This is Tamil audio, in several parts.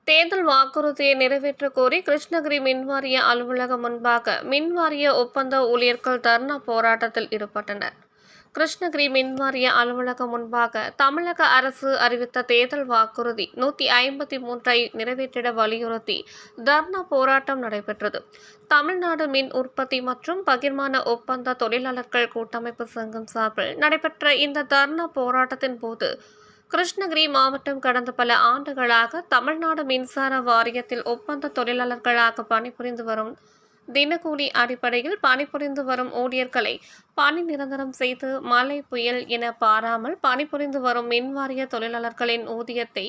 தேர்தல் வாக்குறுதியை நிறைவேற்றக் கோரி கிருஷ்ணகிரி மின்வாரிய அலுவலகம் முன்பாக மின்வாரிய ஒப்பந்த ஊழியர்கள் தர்ணா போராட்டத்தில் ஈடுபட்டனர். கிருஷ்ணகிரி மின்வாரிய அலுவலகம் முன்பாக தமிழக அரசு அறிவித்த தேர்தல் வாக்குறுதி 153ஐ நிறைவேற்றிட வலியுறுத்தி தர்ணா போராட்டம் நடைபெற்றது. தமிழ்நாடு மின் உற்பத்தி மற்றும் பகிர்மான ஒப்பந்த தொழிலாளர்கள் கூட்டமைப்பு சங்கம் சார்பில் நடைபெற்ற இந்த தர்ணா போராட்டத்தின் போது கிருஷ்ணகிரி மாவட்டம் கடந்த பல ஆண்டுகளாக தமிழ்நாடு மின்சார வாரியத்தில் ஒப்பந்த தொழிலாளர்களாக பணிபுரிந்து வரும் தினக்கூலி அடிப்படையில் பணிபுரிந்து வரும் ஊழியர்களை பணி நிரந்தரம் செய்து மழை புயல் என பாராமல் பணிபுரிந்து வரும் மின்வாரிய தொழிலாளர்களின் ஊதியத்தை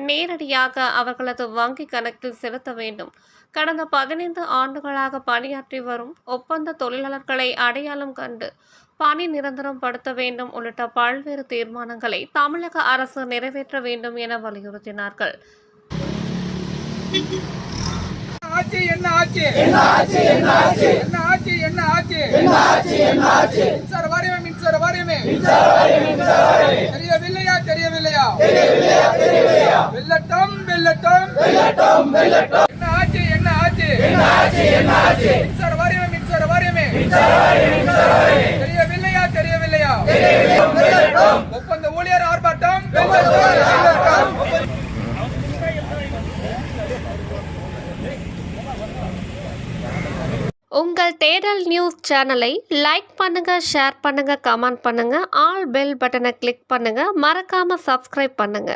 நேரடியாக அவர்களது வங்கி கணக்கில் செலுத்த வேண்டும். கடந்த 15 ஆண்டுகளாக பணியாற்றி வரும் ஒப்பந்த தொழிலாளர்களை அடையாளம் கண்டு பணி நிரந்தரம் படுத்த வேண்டும் உள்ளிட்ட பல்வேறு தீர்மானங்களை தமிழக அரசு நிறைவேற்ற வேண்டும் என வலியுறுத்தினார்கள். தெரியவில்லையா வெள்ளட்டம் மின்சார வாரியமே தெரியவில்லையா ஒப்பந்த ஊழியர் ஆர்ப்பாட்டம். உங்கள் தேடல் நியூஸ் சேனலை லைக் பண்ணுங்க, ஷேர் பண்ணுங்க, கமெண்ட் பண்ணுங்க, ஆல் பெல் பட்டனை கிளிக் பண்ணுங்க, மறக்காம சப்ஸ்கிரைப் பண்ணுங்க.